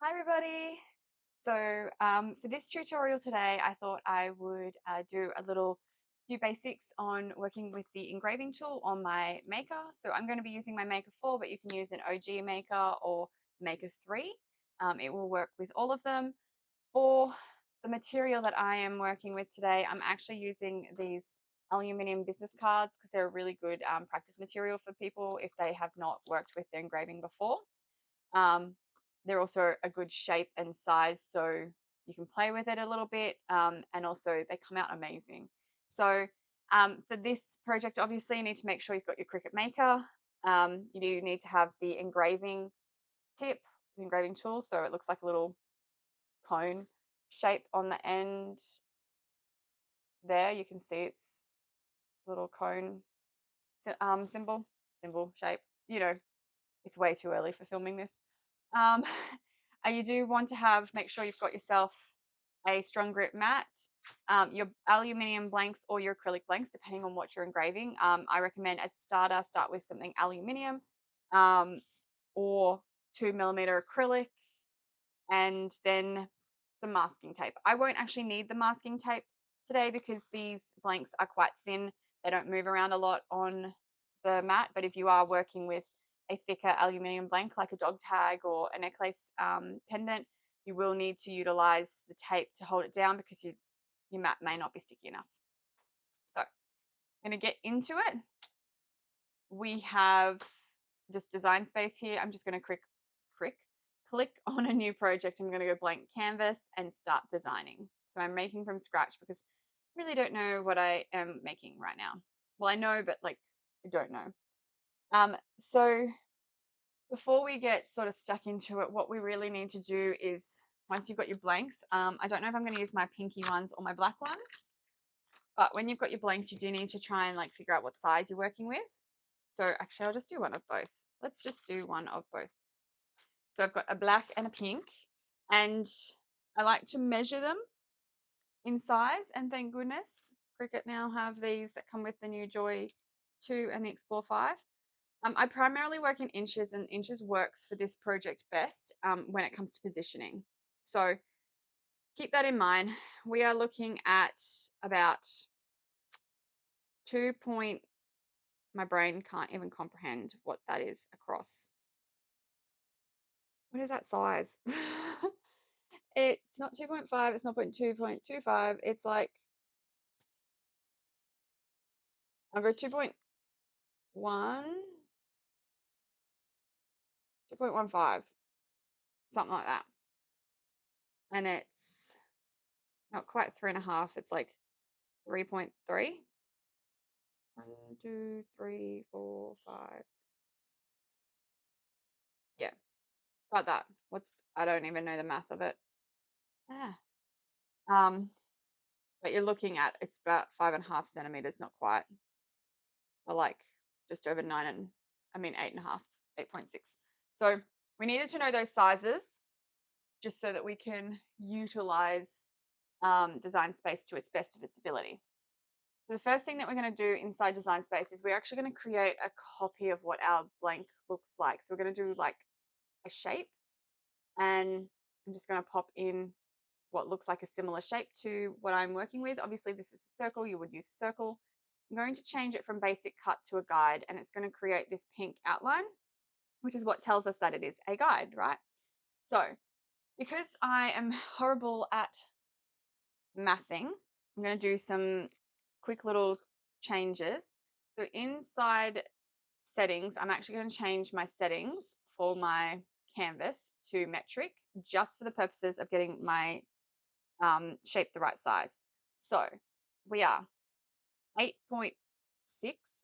Hi everybody. For this tutorial today, I thought I would do a little few basics on working with the engraving tool on my Maker. So I'm going to be using my Maker 4, but you can use an OG Maker or Maker 3. It will work with all of them. For the material that I am working with today, I'm actually using these Aluminium business cards because they're a really good practice material for people if they have not worked with their engraving before. Um, they're also a good shape and size, so you can play with it a little bit, and also they come out amazing. So for this project, obviously, you need to make sure you've got your Cricut Maker. You do need to have the engraving tip, the engraving tool, so it looks like a little cone shape on the end there. You can see it's a little cone symbol shape. You know, it's way too early for filming this. Um, you do want to make sure you've got yourself a strong grip mat, your aluminium blanks or your acrylic blanks, depending on what you're engraving. I recommend as a starter, start with something aluminium um, or 2mm acrylic, and then some masking tape. I won't actually need the masking tape today because these blanks are quite thin. They don't move around a lot on the mat, but if you are working with a thicker aluminium blank like a dog tag or a necklace pendant, you will need to utilize the tape to hold it down because your mat may not be sticky enough. So I'm going to get into it. We have just design space here. I'm just going to click on a new project. I'm going to go blank canvas and start designing. So I'm making from scratch because I really don't know what I am making right now. Well, I know, but like I don't know. So before we get sort of stuck into it, what we really need to do is once you've got your blanks, I don't know if I'm going to use my pinky ones or my black ones, but when you've got your blanks, you do need to try and like figure out what size you're working with. So actually, I'll just do one of both. Let's just do one of both. So I've got a black and a pink, and I like to measure them in size. And thank goodness Cricut now have these that come with the new Joy 2 and the Explore 5. I primarily work in inches, and inches works for this project best when it comes to positioning. So keep that in mind. We are looking at about 2 point, my brain can't even comprehend what that is across. What is that size? It's not 2.5, it's not 2.25. It's like, I'll go 2.1, 2.15, something like that. And it's not quite 3.5, it's like 3.3. 1, 2, 3, 4, 5. Yeah, about that. I don't even know the math of it. Ah. But you're looking at it's about 5.5 centimeters, not quite. Or like just over 8.5, 8.6. So we needed to know those sizes just so that we can utilize design space to its best of its ability. So the first thing that we're going to do inside design space is we're actually going to create a copy of what our blank looks like. So we're going to do like a shape, and I'm just going to pop in what looks like a similar shape to what I'm working with. Obviously, this is a circle. You would use a circle. I'm going to change it from basic cut to a guide, and it's going to create this pink outline, which is what tells us that it is a guide, right? So because I am horrible at mathing, I'm going to do some quick little changes. So inside settings, I'm actually going to change my settings for my canvas to metric just for the purposes of getting my shape the right size. So we are 8.6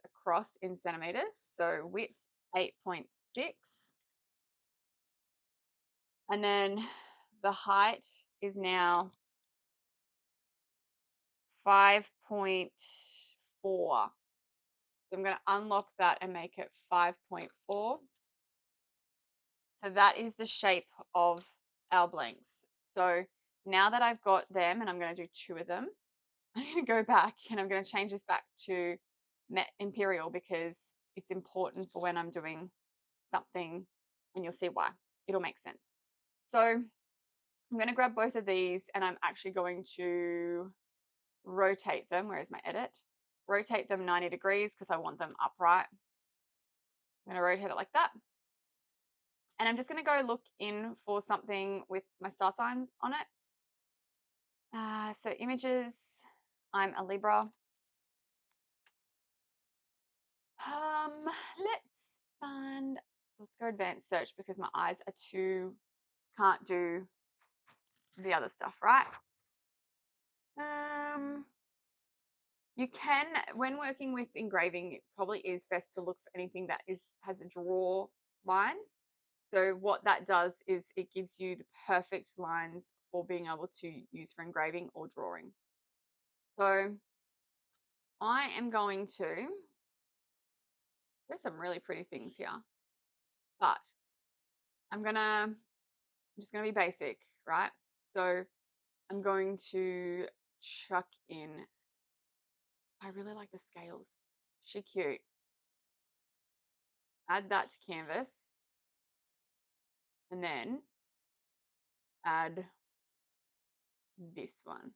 across in centimeters. So width 8.6. And then the height is now 5.4. So I'm going to unlock that and make it 5.4. So that is the shape of our blanks. So now that I've got them, and I'm going to do 2 of them, I'm going to go back and I'm going to change this back to Imperial because it's important for when I'm doing something, and you'll see why. It'll make sense. So I'm going to grab both of these and I'm actually going to rotate them. Where is my edit? Rotate them 90 degrees because I want them upright. I'm going to rotate it like that. And I'm just going to go look in for something with my star signs on it. So images, I'm a Libra. Let's go advanced search because my eyes are can't do the other stuff, right? You can, when working with engraving, it probably is best to look for anything that has a draw lines. So what that does is it gives you the perfect lines for being able to use for engraving or drawing. So I am going to, there's some really pretty things here, but I'm just gonna be basic, right? So I'm going to chuck in, I really like the scales. She cute. Add that to canvas and then add this one.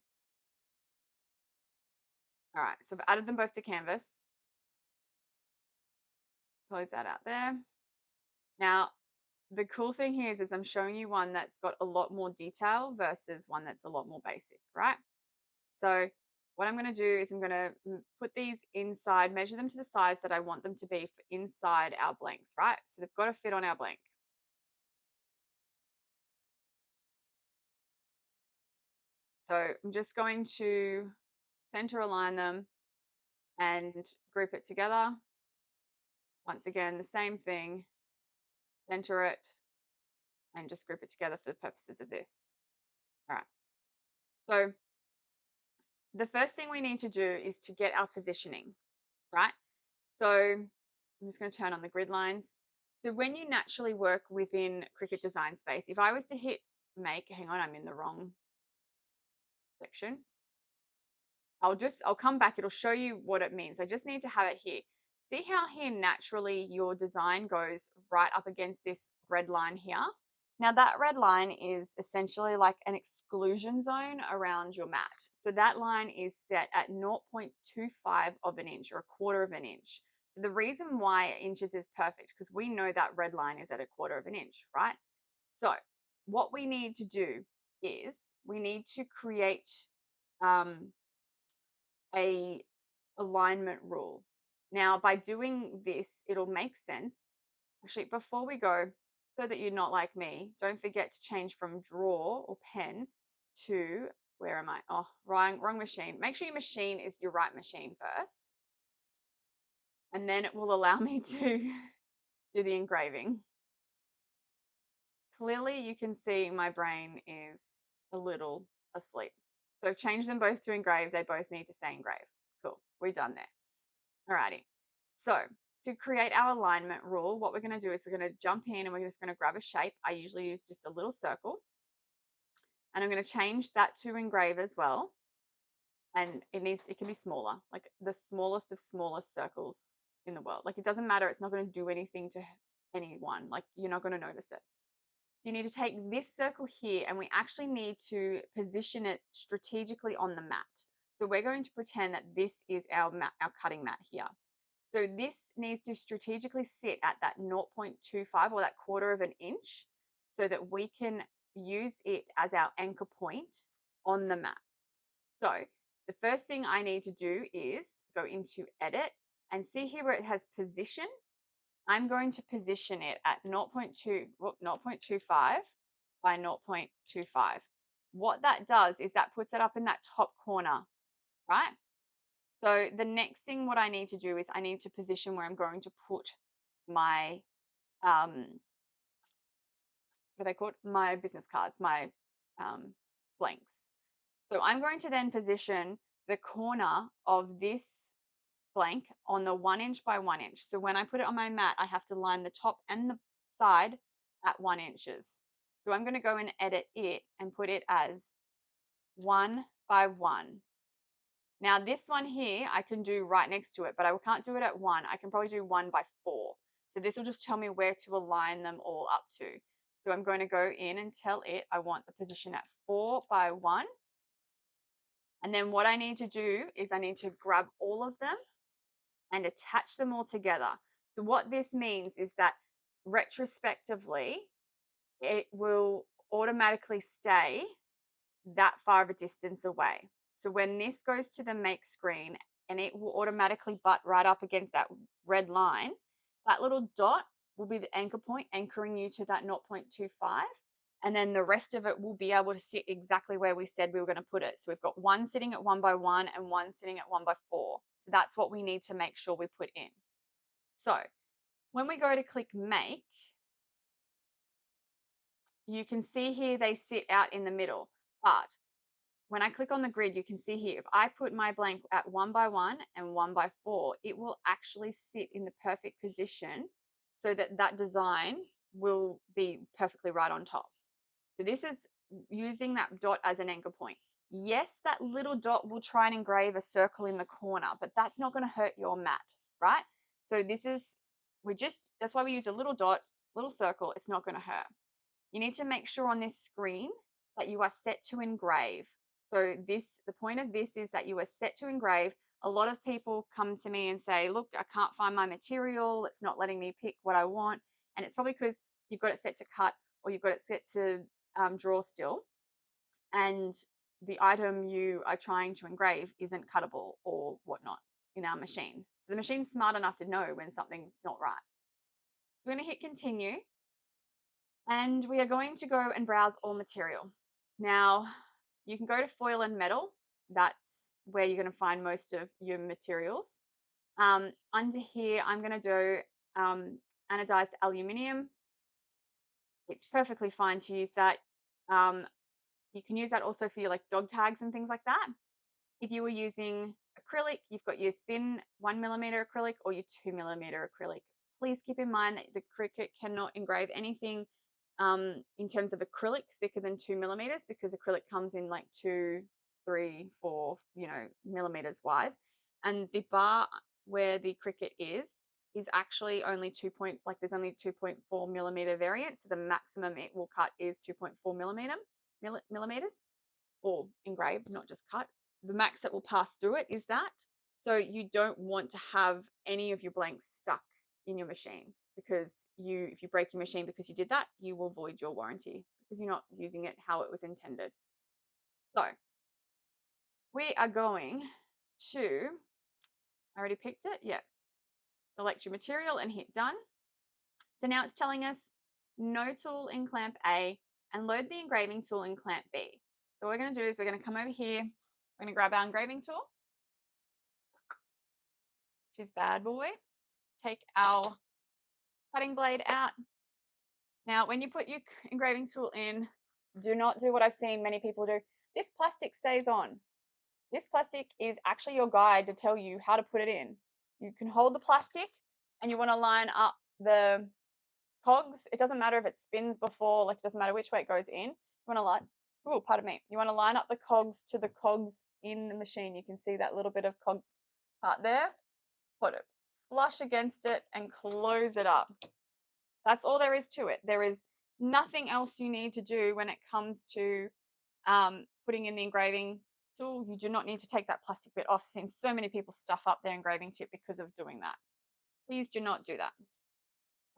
All right, so I've added them both to canvas. Close that out there. Now, the cool thing here is I'm showing you one that's got a lot more detail versus one that's a lot more basic, right? So what I'm going to do is I'm going to put these inside, measure them to the size that I want them to be for inside our blanks, right? So they've got to fit on our blank. So I'm just going to center align them and group it together. Once again, the same thing, center it and just group it together for the purposes of this. All right. So the first thing we need to do is to get our positioning, right? So I'm just going to turn on the grid lines. So when you naturally work within Cricut Design Space, if I was to hit make, hang on, I'm in the wrong section. I'll come back. It'll show you what it means. I just need to have it here. See how here naturally your design goes right up against this red line here? Now that red line is essentially like an exclusion zone around your mat. So that line is set at 0.25 of an inch or a quarter of an inch. So the reason why inches is perfect because we know that red line is at a quarter of an inch, right? So what we need to do is we need to create a alignment rule. Now, by doing this, it'll make sense. Actually, before we go, so that you're not like me, don't forget to change from draw or pen to, where am I? Oh, wrong machine. Make sure your machine is your right machine first. And then it will allow me to do the engraving. Clearly, you can see my brain is a little asleep. So change them both to engrave. They both need to say engrave. Cool. We're done there. Alrighty. So to create our alignment rule, what we're going to do is we're going to jump in and we're just going to grab a shape. I usually use just a little circle. And I'm going to change that to engrave as well. And it can be smaller, like the smallest of smallest circles in the world. Like it doesn't matter. It's not going to do anything to anyone. Like you're not going to notice it. You need to take this circle here and we actually need to position it strategically on the mat. So we're going to pretend that this is our cutting mat here. So this needs to strategically sit at that 0.25 or that quarter of an inch so that we can use it as our anchor point on the mat. So the first thing I need to do is go into edit and see here where it has position. I'm going to position it at 0.25 by 0.25. What that does is that puts it up in that top corner, right? So the next thing what I need to do is I need to position where I'm going to put my, what are they called? My business cards, my blanks. So I'm going to then position the corner of this blank on the 1 inch by 1 inch. So when I put it on my mat, I have to line the top and the side at 1 inches. So I'm going to go and edit it and put it as 1 by 1. Now this one here, I can do right next to it, but I can't do it at 1. I can probably do 1 by 4. So this will just tell me where to align them all up to. So I'm going to go in and tell it I want the position at 4 by 1. And then what I need to do is I need to grab all of them and attach them all together. So what this means is that retrospectively, it will automatically stay that far of a distance away. So when this goes to the make screen and it will automatically butt right up against that red line, that little dot will be the anchor point anchoring you to that 0.25. And then the rest of it will be able to sit exactly where we said we were going to put it. So we've got one sitting at 1 by 1 and one sitting at 1 by 4. So that's what we need to make sure we put in. So when we go to click make, you can see here they sit out in the middle. But when I click on the grid, you can see here, if I put my blank at 1 by 1 and 1 by 4, it will actually sit in the perfect position so that that design will be perfectly right on top. So this is using that dot as an anchor point. Yes, that little dot will try and engrave a circle in the corner, but that's not going to hurt your mat, right? So this is, that's why we use a little dot, little circle. It's not going to hurt. You need to make sure on this screen that you are set to engrave. So the point of this is that you are set to engrave. A lot of people come to me and say, look, I can't find my material. It's not letting me pick what I want. And it's probably because you've got it set to cut or you've got it set to draw still. And the item you are trying to engrave isn't cuttable or whatnot in our machine. So the machine's smart enough to know when something's not right. We're going to hit continue. And we are going to go and browse all material. Now, you can go to foil and metal. That's where you're going to find most of your materials. Under here, I'm going to do anodized aluminium. It's perfectly fine to use that. You can use that also for your like dog tags and things like that. If you were using acrylic, you've got your thin 1mm acrylic or your 2mm acrylic. Please keep in mind that the Cricut cannot engrave anything in terms of acrylic thicker than 2mm because acrylic comes in like 2, 3, 4, millimeters wise. And the bar where the Cricut is actually only there's only 2.4mm variant. So the maximum it will cut is 2.4 millimeters or engrave, not just cut. The max that will pass through it is that. So you don't want to have any of your blanks stuck in your machine because if you break your machine because you did that, you will void your warranty because you're not using it how it was intended. So we are going to, I already picked it, yeah. Select your material and hit done. So now it's telling us no tool in clamp A and load the engraving tool in clamp B. So what we're going to do is we're going to come over here. We're going to grab our engraving tool, which is bad boy. Take our cutting blade out. Now, when you put your engraving tool in, do not do what I've seen many people do. This plastic stays on. This plastic is actually your guide to tell you how to put it in. You can hold the plastic and you want to line up the cogs. It doesn't matter if it spins before, like it doesn't matter which way it goes in. You want to you want to line up the cogs to the cogs in the machine. You can see that little bit of cog part there. Put it flush against it and close it up. That's all there is to it. There is nothing else you need to do when it comes to putting in the engraving tool. You do not need to take that plastic bit off. I've seen so many people stuff up their engraving tip because of doing that. Please do not do that.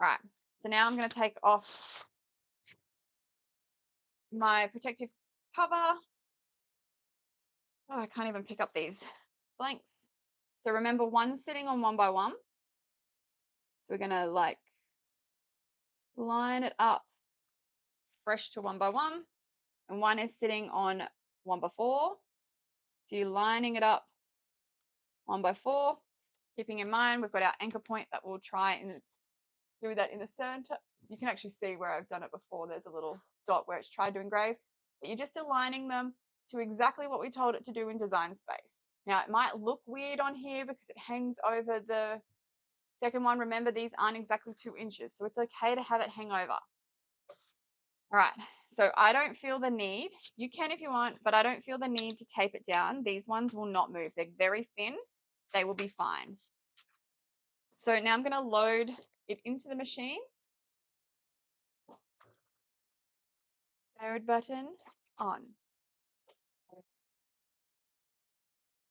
All right, so now I'm going to take off my protective cover. Oh, I can't even pick up these blanks. So remember, one's sitting on 1 by 1. So we're going to like line it up fresh to 1 by 1. And one is sitting on 1 by 4. So you're lining it up 1 by 4, keeping in mind we've got our anchor point that will try and do that in the center. So you can actually see where I've done it before. There's a little dot where it's tried to engrave. But you're just aligning them to exactly what we told it to do in design space. Now, it might look weird on here because it hangs over the second one. Remember, these aren't exactly 2 inches, so it's okay to have it hang over. All right, so I don't feel the need. You can if you want, but I don't feel the need to tape it down. These ones will not move. They're very thin. They will be fine. So now I'm going to load it into the machine. Third button on.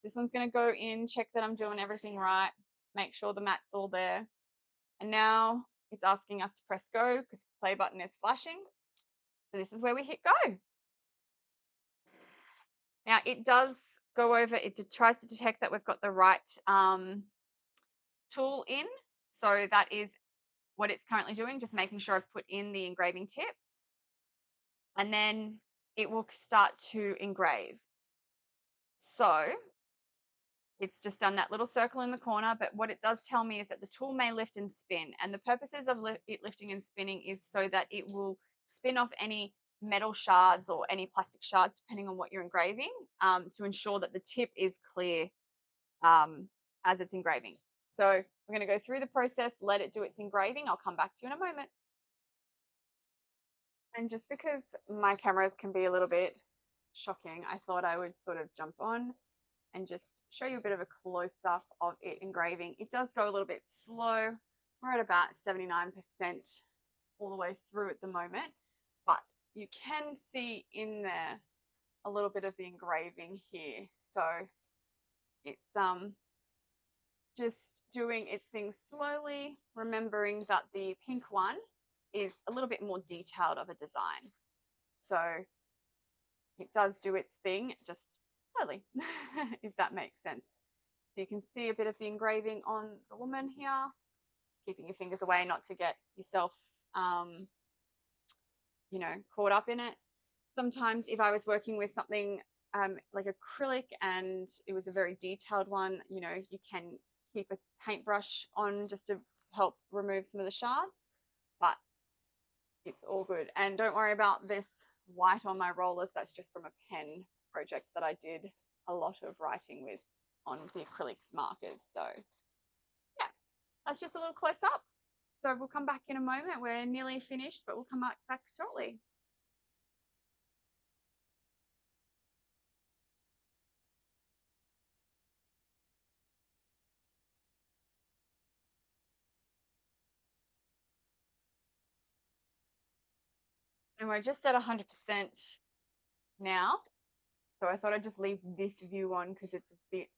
This one's going to go in, check that I'm doing everything right, make sure the mat's all there. And now it's asking us to press go because the play button is flashing. So this is where we hit go. Now it does go over, it tries to detect that we've got the right tool in. So that is what it's currently doing, just making sure I've put in the engraving tip. And then it will start to engrave. So it's just done that little circle in the corner, but what it does tell me is that the tool may lift and spin. And the purposes of it lifting and spinning is so that it will spin off any metal shards or any plastic shards, depending on what you're engraving, to ensure that the tip is clear as it's engraving. So we're going to go through the process, let it do its engraving. I'll come back to you in a moment. And just because my cameras can be a little bit shocking, I thought I would sort of jump on and just show you a bit of a close-up of it engraving. It does go a little bit slow. We're at about 79% all the way through at the moment, but you can see in there a little bit of the engraving here. So it's just doing its thing slowly, remembering that the pink one is a little bit more detailed of a design. So it does do its thing just slowly, if that makes sense. So you can see a bit of the engraving on the woman here, just keeping your fingers away not to get yourself, caught up in it. Sometimes if I was working with something like acrylic and it was a very detailed one, you can keep a paintbrush on just to help remove some of the shards, but it's all good. And don't worry about this white on my rollers. That's just from a pen project that I did a lot of writing with on the acrylic markers. So yeah, that's just a little close up. So we'll come back in a moment. We're nearly finished, but we'll come back shortly. And we're just at 100% now. So I thought I'd just leave this view on because it's a bit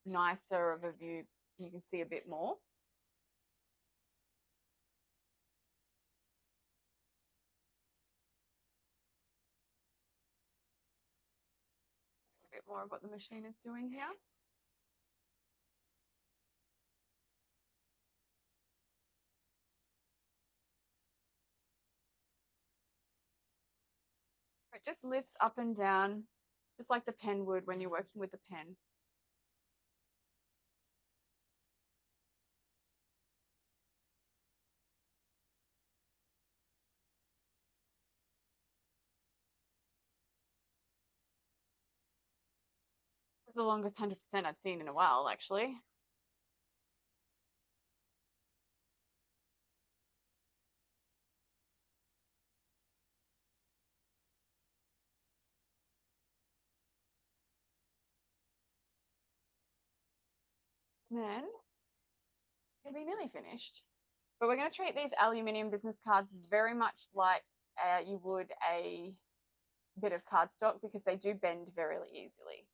nicer of a view. You can see a bit more. A bit more of what the machine is doing here. It just lifts up and down, just like the pen would when you're working with the pen. It's the longest 100% I've seen in a while, actually. And then it'll be nearly finished. But we're going to treat these aluminium business cards very much like you would a bit of cardstock because they do bend very easily.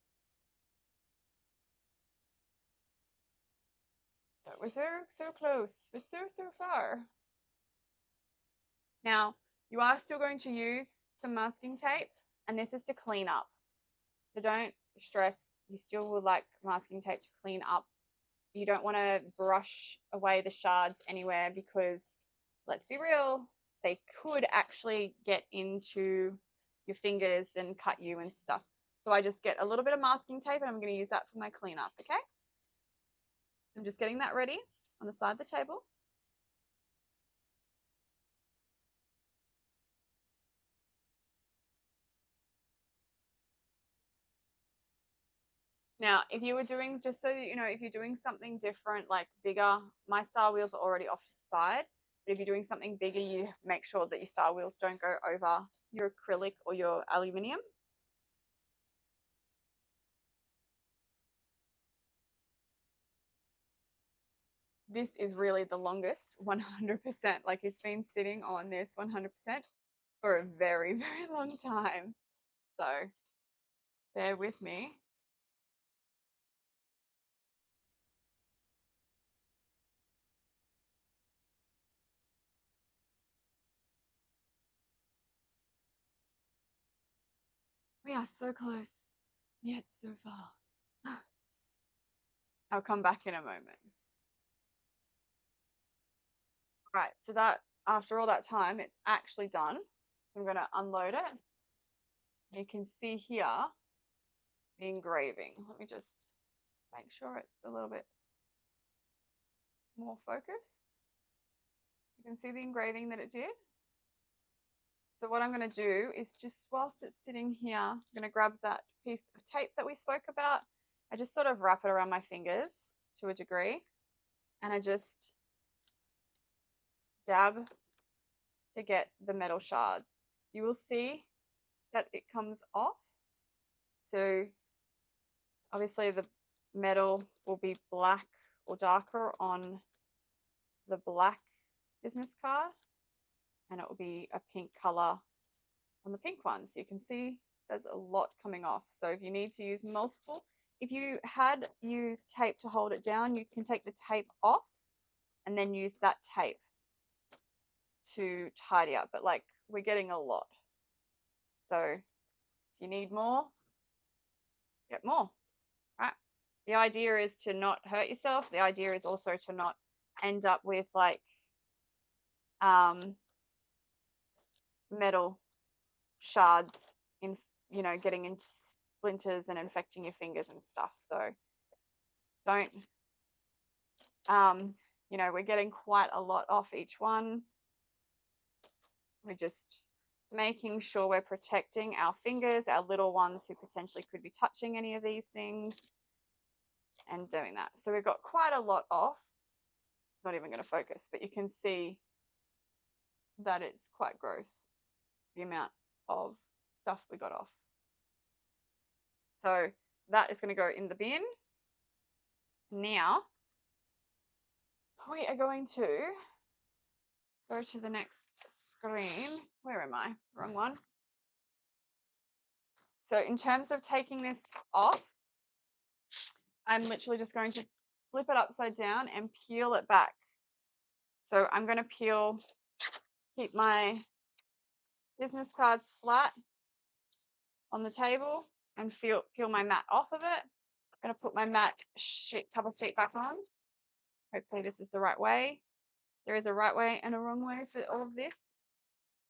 So we're so close. We're so far. Now, you are still going to use some masking tape, and this is to clean up. So don't stress. You still would like masking tape to clean up. You don't want to brush away the shards anywhere because, let's be real, they could actually get into your fingers and cut you and stuff. So I just get a little bit of masking tape and I'm going to use that for my cleanup, okay? I'm just getting that ready on the side of the table. Now, if you were doing, just so you know, if you're doing something different, like bigger, my star wheels are already off to the side. But if you're doing something bigger, you make sure that your star wheels don't go over your acrylic or your aluminium. This is really the longest 100%. Like it's been sitting on this 100%. for a very, very long time. So bear with me. We are so close, yet so far. I'll come back in a moment. Right, so that after all that time, it's actually done. I'm going to unload it. You can see here the engraving. Let me just make sure it's a little bit more focused. You can see the engraving that it did. So what I'm going to do is just whilst it's sitting here, I'm going to grab that piece of tape that we spoke about. I just sort of wrap it around my fingers to a degree, and I just dab to get the metal shards. You will see that it comes off. So obviously the metal will be black or darker on the black business card, and it will be a pink color on the pink one. So you can see there's a lot coming off. So if you need to use multiple, if you had used tape to hold it down, you can take the tape off and then use that tape to tidy up. But like, we're getting a lot. So if you need more, get more, right? The idea is to not hurt yourself. The idea is also to not end up with like metal shards in, getting into splinters and infecting your fingers and stuff. So don't, we're getting quite a lot off each one. We're just making sure we're protecting our fingers, our little ones who potentially could be touching any of these things, and doing that. So we've got quite a lot off. Not even going to focus, but you can see that it's quite gross, the amount of stuff we got off. So that is going to go in the bin. Now we are going to go to the next screen. Where am I? Wrong one. So in terms of taking this off, I'm literally just going to flip it upside down and peel it back. So I'm going to keep my business cards flat on the table and peel my mat off of it. I'm going to put my mat cover sheet back on. Hopefully this is the right way. There is a right way and a wrong way for all of this,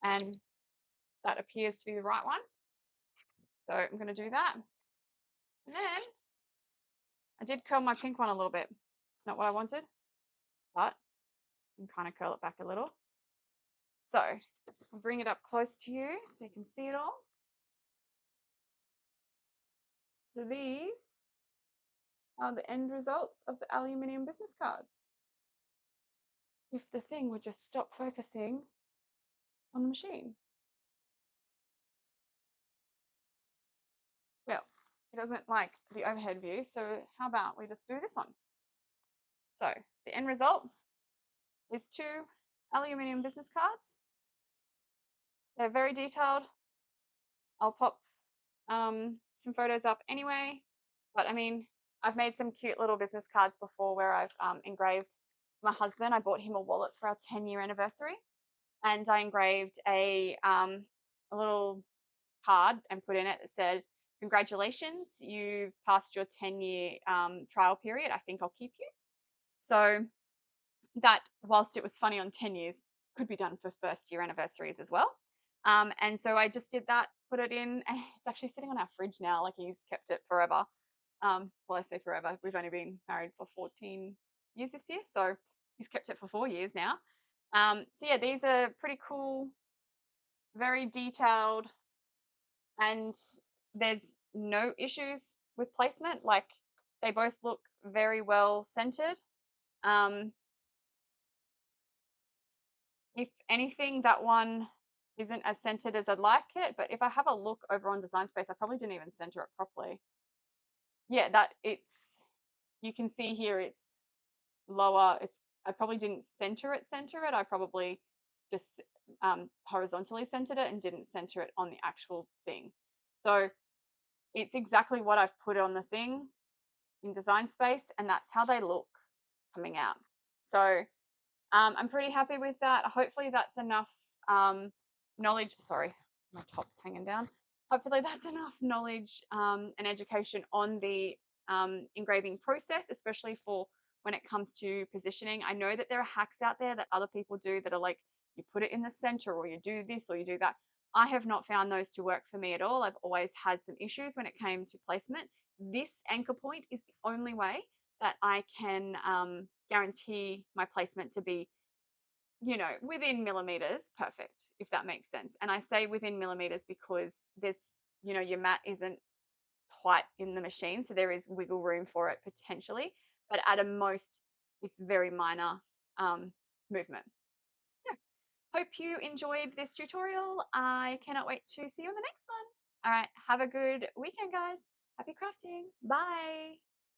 and that appears to be the right one. So I'm going to do that. And then I did curl my pink one a little bit. It's not what I wanted, but I can kind of curl it back a little. So I'll bring it up close to you so you can see it all. So these are the end results of the aluminium business cards. If the thing would just stop focusing on the machine. Well, it doesn't like the overhead view, so how about we just do this one? So the end result is 2 aluminium business cards. They're very detailed. I'll pop some photos up anyway, but I mean, I've made some cute little business cards before where I've engraved my husband. I bought him a wallet for our 10-year anniversary, and I engraved a little card and put in it that said, "Congratulations, you've passed your 10-year trial period. I think I'll keep you." So that, whilst it was funny on 10 years, could be done for first-year anniversaries as well. And so I just did that, put it in, and it's actually sitting on our fridge now. Like, he's kept it forever. Well, I say forever. We've only been married for 14 years this year, so he's kept it for 4 years now. So yeah, these are pretty cool, very detailed, and there's no issues with placement. Like, they both look very well centered. If anything, that one isn't as centered as I'd like it, but if I have a look over on Design Space, I probably didn't even center it properly. Yeah, you can see here it's lower. I probably didn't center it. I probably just horizontally centered it and didn't center it on the actual thing. So it's exactly what I've put on the thing in Design Space, and that's how they look coming out. So I'm pretty happy with that. Hopefully that's enough knowledge. Sorry, my top's hanging down. Hopefully that's enough knowledge and education on the engraving process, especially for when it comes to positioning. I know that there are hacks out there that other people do that are like, you put it in the center or you do this or you do that. I have not found those to work for me at all. I've always had some issues when it came to placement. This anchor point is the only way that I can guarantee my placement to be, within millimeters, perfect, if that makes sense. And I say within millimeters because there's, your mat isn't quite in the machine, so there is wiggle room for it potentially, but at a most, it's very minor movement. So, hope you enjoyed this tutorial. I cannot wait to see you on the next one. All right, have a good weekend, guys. Happy crafting. Bye.